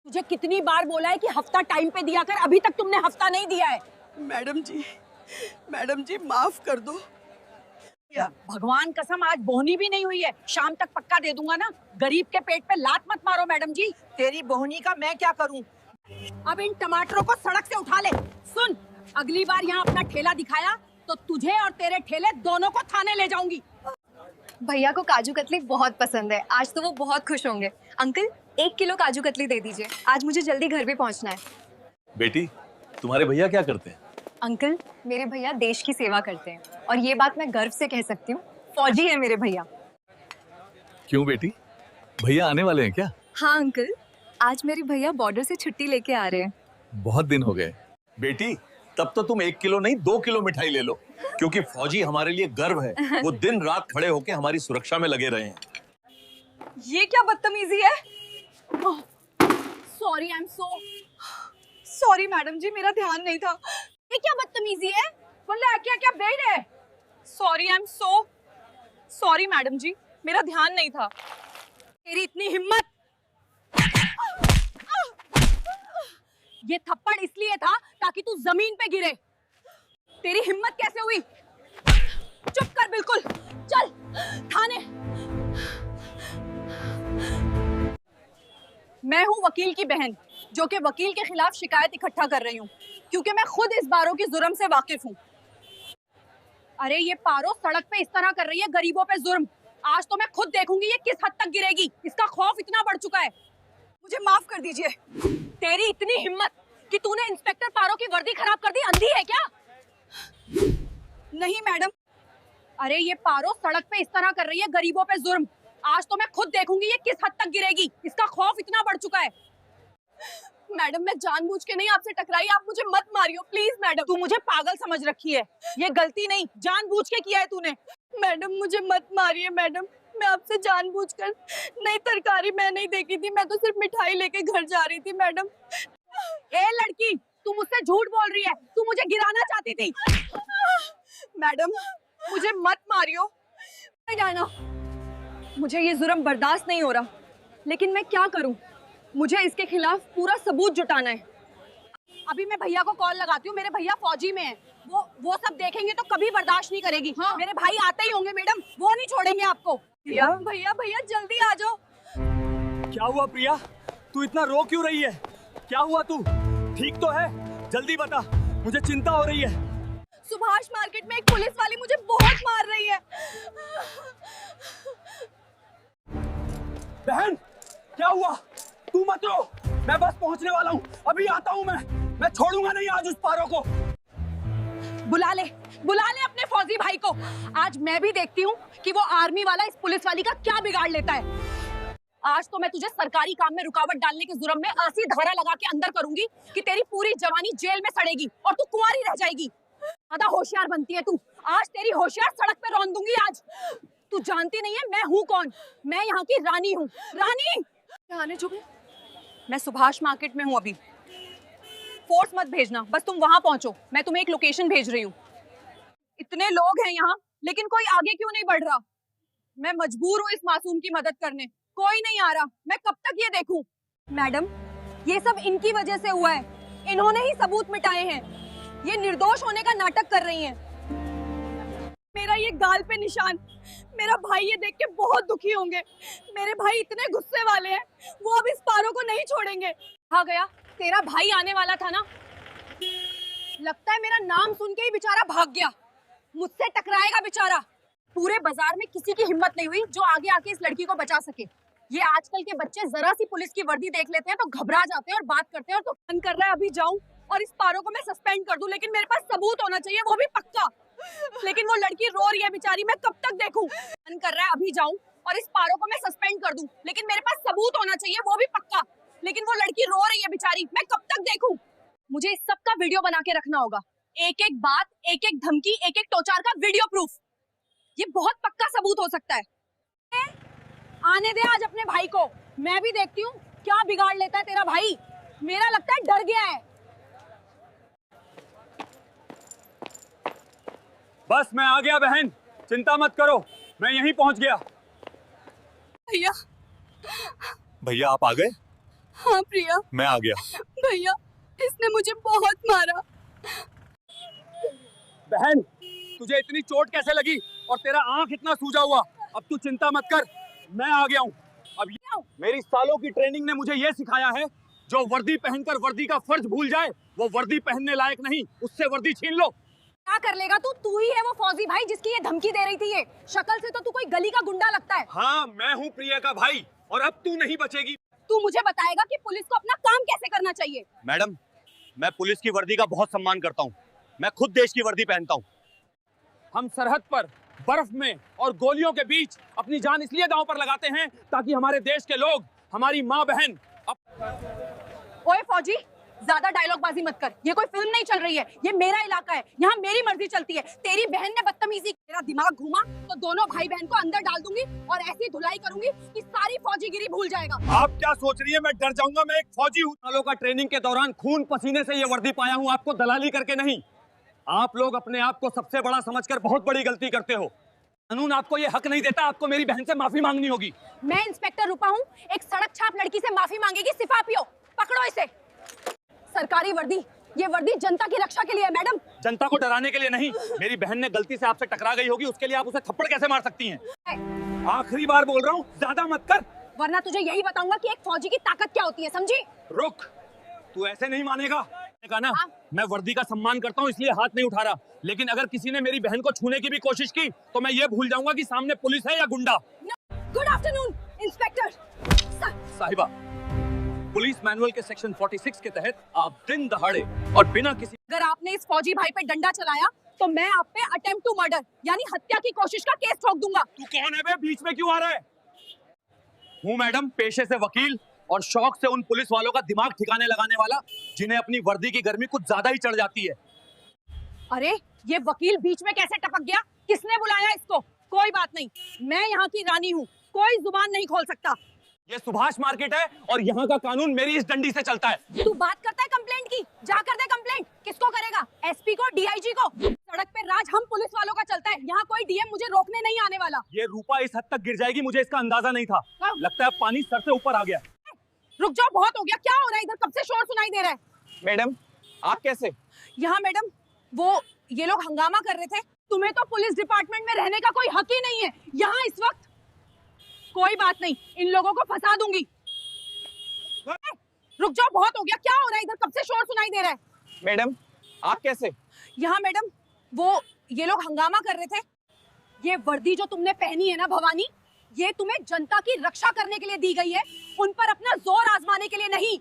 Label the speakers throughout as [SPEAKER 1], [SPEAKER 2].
[SPEAKER 1] तुझे कितनी बार बोला है कि हफ्ता टाइम पे दिया कर, अभी तक तुमने हफ्ता नहीं दिया है।
[SPEAKER 2] मैडम जी माफ कर दो।
[SPEAKER 1] भगवान कसम आज बोहनी भी नहीं हुई है, शाम तक पक्का दे दूंगा ना। गरीब के पेट पे लात मत मारो मैडम जी।
[SPEAKER 2] तेरी बोहनी का मैं क्या करूं?
[SPEAKER 1] अब इन टमाटरों को सड़क से उठा ले। सुन, अगली बार यहाँ अपना ठेला दिखाया तो तुझे और तेरे ठेले दोनों को थाने ले जाऊंगी।
[SPEAKER 3] भैया को काजू कतली बहुत पसंद है, आज तो वो बहुत खुश होंगे। अंकल 1 किलो काजू कतली दे दीजिए, आज मुझे जल्दी घर पे पहुंचना है।
[SPEAKER 4] बेटी, तुम्हारे भैया क्या करते हैं?
[SPEAKER 3] अंकल मेरे भैया देश की सेवा करते हैं और ये बात मैं गर्व से कह सकती हूँ, फौजी है मेरे भैया।
[SPEAKER 4] क्यों बेटी, भैया आने वाले हैं क्या?
[SPEAKER 3] हाँ अंकल, आज मेरे भैया बॉर्डर से छुट्टी लेके आ रहे हैं।
[SPEAKER 4] बहुत दिन हो गए। बेटी, तब तो तुम 1 किलो नहीं 2 किलो मिठाई ले लो, क्योंकि फौजी हमारे लिए गर्व है। वो दिन रात खड़े होकर हमारी सुरक्षा में लगे रहे हैं।
[SPEAKER 3] ये क्या बदतमीजी है?
[SPEAKER 1] Sorry, I am
[SPEAKER 3] sorry madam ji, मेरा ध्यान नहीं था।
[SPEAKER 1] ये क्या बदतमीजी है? बोला क्या क्या बेड है।
[SPEAKER 3] Sorry, I am sorry madam ji, मेरा ध्यान नहीं था।
[SPEAKER 1] तेरी इतनी हिम्मत! ये थप्पड़ इसलिए था ताकि तू जमीन पे गिरे। तेरी हिम्मत कैसे हुई? चुप कर बिल्कुल, चल थाने। मैं हूँ वकील की बहन, जो कि वकील के खिलाफ शिकायत इकट्ठा कर रही हूँ, क्योंकि मैं खुद इस बारों की जुर्म से वाकिफ हूँ। अरे ये पारो सड़क पे इस तरह कर रही है गरीबों पे जुर्म। आज तो मैं खुद देखूंगी ये किस हद तक गिरेगी। इसका खौफ इतना बढ़ चुका है। मुझे माफ कर दीजिए। तेरी इतनी हिम्मत कि तूने इंस्पेक्टर पारो की वर्दी खराब कर दी। अंधी है क्या? नहीं मैडम। अरे ये पारो सड़क पे इस तरह कर रही है गरीबों पे जुर्म। आज तो मैं खुद देखूंगी ये किस हद तक गिरेगी। इसका खौफ इतना बढ़ चुका है। मैडम मैं जानबूझ के नहीं आपसे टकराई, आप मुझे मत मारियो प्लीज मैडम। तू मुझे पागल समझ रखी है, ये गलती नहीं जानबूझ के किया है तूने।
[SPEAKER 3] मैडम मुझे मत मारिए मैडम, मैं आपसे जानबूझकर नई तरकारी मैं नहीं देखी थी, मैं तो सिर्फ मिठाई लेके घर जा रही थी मैडम।
[SPEAKER 1] ए लड़की, तू मुझसे झूठ बोल रही है, तू मुझे गिराना चाहती थी।
[SPEAKER 3] मैडम मुझे मत मारियो।
[SPEAKER 1] नहीं जाना, मुझे ये जुर्म बर्दाश्त नहीं हो रहा, लेकिन मैं क्या करूं? मुझे इसके खिलाफ पूरा सबूत जुटाना है। अभी मैं भैया को कॉल लगाती हूँ, मेरे भैया फौजी में हैं। वो सब देखेंगे तो कभी बर्दाश्त नहीं करेगी। हाँ। मेरे भाई आते ही होंगे मैडम, वो नहीं छोड़ेंगे आपको।
[SPEAKER 3] भैया जल्दी आ जाओ।
[SPEAKER 5] क्या हुआ प्रिया, तू इतना रो क्यों रही है? क्या हुआ, तू ठीक तो है? जल्दी बता, मुझे चिंता हो रही है।
[SPEAKER 3] सुभाष मार्केट में एक पुलिस वाली मुझे बहुत मार रही है।
[SPEAKER 5] बहन क्या हुआ? तू मत रो, मैं बस पहुंचने वाला हूँ, अभी आता हूँ। मैं छोड़ूंगा नहीं आज उस पारो को।
[SPEAKER 1] बुला ले अपने फौजी भाई को। आज मैं भी देखती हूँ कि वो आर्मी वाला इस पुलिस वाली का क्या बिगाड़ लेता है। आज तो मैं तुझे सरकारी काम में रुकावट डालने के जुर्म में ऐसी धारा लगा के अंदर करूंगी कि तेरी पूरी जवानी जेल में सड़ेगी और तू कुंवारी रह जाएगी। ज्यादा होशियार बनती है तू, आज तेरी होशियार सड़क पे रौंद दूंगी। आज तू जानती नहीं है मैं हूँ कौन। मैं यहाँ की रानी हूँ। रानी
[SPEAKER 3] आने चुप।
[SPEAKER 1] मैं सुभाष मार्केट में हूँ अभी। फोर्स मत भेजना, बस तुम वहां पहुंचो। मैं तुम्हें एक लोकेशन भेज रही हूँ। इतने लोग हैं यहाँ, लेकिन कोई आगे क्यों नहीं बढ़ रहा? मैं मजबूर हूँ इस मासूम की मदद करने, कोई नहीं आ रहा। मैं कब तक ये देखूं? मैडम ये सब इनकी वजह से हुआ है, इन्होंने ही सबूत मिटाए हैं। ये निर्दोष होने का नाटक कर रही हैं।
[SPEAKER 3] मेरा ये गाल पे निशान, मेरा भाई ये देख के बहुत दुखी होंगे। मेरे भाई इतने गुस्से वाले हैं, वो अब इस पारो को नहीं छोड़ेंगे।
[SPEAKER 1] आ गया, तेरा भाई आने वाला था ना। लगता है मेरा नाम सुन के ही बेचारा भाग गया। मुझसे टकराएगा बेचारा। पूरे बाजार में किसी की हिम्मत नहीं हुई जो आगे आके इस लड़की को बचा सके। ये आजकल के बच्चे जरा सी पुलिस की वर्दी देख लेते हैं तो घबरा जाते हैं और बात करते हैं। और तो मन कर रहा है अभी जाऊं और इस पारो को मैं सस्पेंड कर दूं, लेकिन मेरे पास सबूत होना चाहिए, वो भी पक्का। लेकिन वो लड़की रो रही है बेचारी, मैं कब तक देखूं? मन कर रहा है अभी जाऊं और इस पारो को मैं सस्पेंड कर दूं, लेकिन मेरे पास सबूत होना चाहिए, वो भी पक्का। लेकिन वो लड़की रो रही है बेचारी, मैं कब तक देखूं? मुझे इस सब का वीडियो बना के रखना होगा। एक एक बात, एक एक धमकी, एक एक टोचार का वीडियो प्रूफ। ये बहुत पक्का सबूत हो सकता है। आने दे आज अपने भाई को, मैं भी देखती हूँ क्या बिगाड़ लेता है तेरा भाई। मेरा लगता है डर गया है।
[SPEAKER 5] बस मैं आ गया बहन, चिंता मत करो, मैं यहीं पहुंच गया।
[SPEAKER 3] भैया
[SPEAKER 4] भैया आप आ गए?
[SPEAKER 3] हाँ प्रिया,
[SPEAKER 5] मैं आ गया।
[SPEAKER 3] भैया इसने मुझे बहुत मारा।
[SPEAKER 5] बहन, तुझे इतनी चोट कैसे लगी और तेरा आंख इतना सूजा हुआ? अब तू चिंता मत कर, मैं आ गया हूँ। अब मेरी सालों की ट्रेनिंग ने मुझे ये सिखाया है, जो वर्दी पहनकर वर्दी का फर्ज भूल जाए वो वर्दी पहनने लायक नहीं, उससे वर्दी छीन लो।
[SPEAKER 1] क्या कर लेगा तू ही है वो फौजी भाई जिसकी ये धमकी दे रही थी। ये शक्ल से तो तू कोई गली का गुंडा लगता है।
[SPEAKER 5] हाँ, मैं हूँ प्रिया का भाई और अब तू नहीं बचेगी।
[SPEAKER 1] तू मुझे बताएगा कि पुलिस को अपना काम कैसे करना चाहिए।
[SPEAKER 5] मैडम, मैं पुलिस की वर्दी का बहुत सम्मान करता हूँ। मैं खुद देश की वर्दी पहनता हूँ। हम सरहद पर बर्फ में और गोलियों के बीच अपनी जान इसलिए दांव पर लगाते हैं ताकि हमारे देश के लोग, हमारी माँ बहन।
[SPEAKER 1] ओए फौजी, ज्यादा डायलॉग बाजी मत कर। ये कोई फिल्म नहीं चल रही है, ये मेरा इलाका है, यहाँ मेरी मर्जी चलती है। तेरी बहन ने बदतमीजी, तेरा दिमाग घूमा तो दोनों भाई बहन को अंदर डाल दूंगी और ऐसी धुलाई करूंगी कि सारी फौजीगिरी भूल जाएगा।
[SPEAKER 5] आप क्या सोच रही है मैं डर जाऊंगा? मैं एक फौजी हूँ। सालों का ट्रेनिंग के दौरान खून पसीने से ये वर्दी पाया हूँ, आपको दलाली करके नहीं। आप लोग अपने आप को सबसे बड़ा समझकर बहुत बड़ी गलती करते हो। कानून आपको ये हक नहीं देता, आपको मेरी बहन से माफी मांगनी होगी।
[SPEAKER 1] मैं इंस्पेक्टर रूपा हूँ, एक सड़क छाप लड़की से माफी मांगेगी सिपाहियों। पकड़ो इसे। सरकारी वर्दी, ये वर्दी जनता की रक्षा के लिए है मैडम।
[SPEAKER 5] जनता को डराने के लिए नहीं। मेरी बहन ने गलती से आपसे टकरा गई होगी, उसके लिए आप उसे थप्पड़ कैसे मार सकती हैं? आखिरी बार बोल रहा हूँ, ज्यादा मत कर,
[SPEAKER 1] वरना तुझे यही बताऊंगा कि एक फौजी की ताकत क्या होती है, समझी?
[SPEAKER 5] रुक, तू ऐसे नहीं मानेगा। कहा ना, मैं वर्दी का सम्मान करता हूँ इसलिए हाथ नहीं उठा रहा, लेकिन अगर किसी ने मेरी बहन को छूने की भी कोशिश की तो मैं ये भूल जाऊंगा कि सामने पुलिस है या गुंडा।
[SPEAKER 1] गुड आफ्टरनून इंस्पेक्टर
[SPEAKER 5] साहिबा, पुलिस मैनुअल के सेक्शन 46 के तहत आप दिन दहाड़े और बिना किसी,
[SPEAKER 1] अगर आपने इस फौजी भाई पे डंडा चलाया तो मैं आप पे अटेम्प्ट टू मर्डर यानी हत्या की कोशिश का केस ठोक दूंगा।
[SPEAKER 5] तू कौन है बे? बीच में क्यों आ रहा है? हूँ मैडम, पेशे से वकील और शौक से उन पुलिस वालों का दिमाग ठिकाने लगाने वाला जिन्हें अपनी वर्दी की गर्मी कुछ ज्यादा ही चढ़ जाती है।
[SPEAKER 1] अरे ये वकील बीच में कैसे टपक गया? किसने बुलाया इसको? कोई बात नहीं, मैं यहाँ की रानी हूँ, कोई जुबान नहीं खोल सकता।
[SPEAKER 5] ये सुभाष मार्केट है और यहाँ का कानून मेरी इस डंडी से चलता है।
[SPEAKER 1] तू बात करता है कंप्लेंट की, जा कर दे कंप्लेंट। किसको करेगा? एसपी को, डीआईजी को? सड़क पे राज हम पुलिस वालों का चलता है, यहाँ कोई डीएम मुझे रोकने नहीं आने वाला।
[SPEAKER 5] ये रूपा इस हद तक गिर जाएगी मुझे इसका अंदाजा नहीं था। लगता है पानी सर से ऊपर आ गया।
[SPEAKER 1] रुक जाओ, बहुत हो गया। क्या हो रहा है इधर? कब से शोर सुनाई दे रहा है।
[SPEAKER 2] मैडम, आप कैसे?
[SPEAKER 1] यहाँ मैडम, वो ये लोग हंगामा कर रहे थे। तुम्हें तो पुलिस डिपार्टमेंट में रहने का कोई हक ही नहीं है यहाँ इस वक्त। कोई बात नहीं, इन लोगों को फंसा दूंगी। रुक जाओ, बहुत हो गया। क्या हो रहा है इधर? कब से शोर सुनाई दे रहा है।
[SPEAKER 2] मैडम, आप कैसे?
[SPEAKER 1] यहाँ मैडम, वो ये लोग हंगामा कर रहे थे। ये वर्दी जो तुमने पहनी है ना भवानी, ये तुम्हें जनता की रक्षा करने के लिए दी गई है, उन पर अपना जोर आजमाने के लिए नहीं।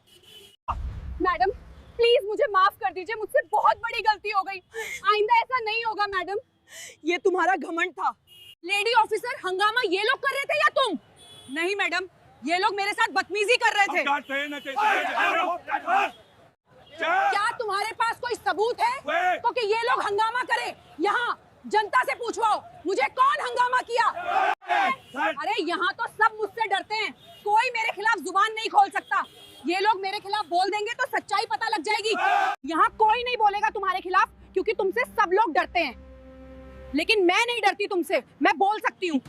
[SPEAKER 1] मैडम प्लीज मुझे माफ कर दीजिए, मुझसे बहुत बड़ी गलती हो गई। आइंदा ऐसा नहीं होगा मैडम।
[SPEAKER 3] ये तुम्हारा घमंड था।
[SPEAKER 1] लेडी ऑफिसर, हंगामा ये लोग कर रहे थे या तुम? नहीं मैडम, ये लोग मेरे साथ बदतमीजी कर रहे थे। क्या तुम्हारे पास कोई सबूत है तो कि ये लोग हंगामा करे? यहाँ जनता से पूछवाओ मुझे कौन हंगामा किया। अरे यहाँ तो सब मुझसे डरते हैं, कोई मेरे खिलाफ जुबान नहीं खोल सकता। ये लोग मेरे खिलाफ बोल देंगे तो सच्चाई पता लग जाएगी। यहाँ कोई नहीं बोलेगा तुम्हारे खिलाफ क्योंकि तुमसे सब लोग डरते हैं, लेकिन मैं नहीं डरती तुमसे, मैं बोल सकती हूँ।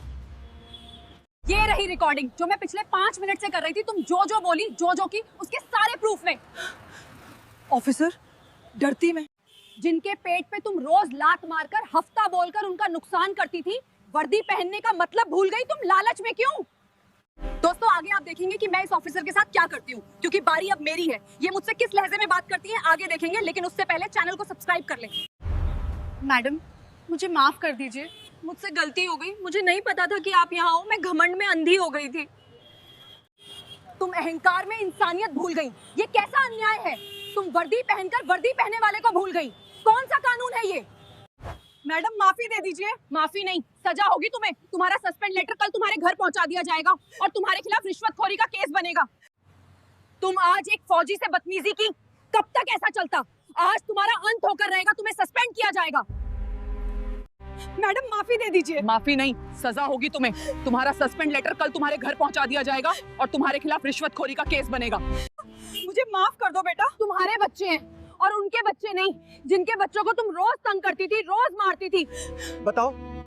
[SPEAKER 1] ये रही रिकॉर्डिंग जो मैं पिछले 5 मिनट से कर रही थी। तुम जो जो बोली, जो जो की, उसके सारे प्रूफ में।
[SPEAKER 3] ऑफिसर, डरती मैं।
[SPEAKER 1] जिनके पेट पे तुम रोज लात मारकर, हफ्ता बोलकर उनका नुकसान करती थी, वर्दी पहनने का मतलब भूल गई तुम लालच में। क्यों? दोस्तों आगे आप देखेंगे कि मैं इस ऑफिसर के साथ क्या करती हूँ, क्योंकि बारी अब मेरी है। ये मुझसे किस लहजे में बात करती है आगे देखेंगे, लेकिन उससे पहले चैनल को सब्सक्राइब कर लें। मैडम मुझे माफ कर दीजिए, मुझसे गलती हो गई। मुझे नहीं पता था कि आप यहाँ हो, मैं घमंड में अंधी हो गई थी। तुम अहंकार में इंसानियत भूल गई। ये कैसा अन्याय है? तुम वर्दी पहनकर वर्दी पहने वाले को भूल गई। कौन सा कानून है ये?
[SPEAKER 3] मैडम माफी दे दीजिए।
[SPEAKER 1] माफी नहीं, सजा होगी तुम्हें। तुम्हारा सस्पेंड लेटर कल तुम्हारे घर पहुंचा दिया जाएगा और तुम्हारे खिलाफ रिश्वतखोरी का केस बनेगा। तुम आज एक फौजी से बदतमीजी की, कब तक ऐसा चलता? आज तुम्हारा अंत होकर रहेगा, तुम्हें सस्पेंड किया जाएगा।
[SPEAKER 3] मैडम माफी दे दीजिए।
[SPEAKER 1] माफी नहीं, सजा होगी तुम्हें। तुम्हारा सस्पेंड लेटर कल तुम्हारे घर पहुंचा दिया जाएगा और तुम्हारे खिलाफ रिश्वतखोरी का केस बनेगा।
[SPEAKER 3] मुझे माफ कर दो बेटा।
[SPEAKER 1] तुम्हारे बच्चे हैं और उनके बच्चे नहीं, जिनके बच्चों को तुम रोज तंग करती थी, रोज मारती थी।
[SPEAKER 5] बताओ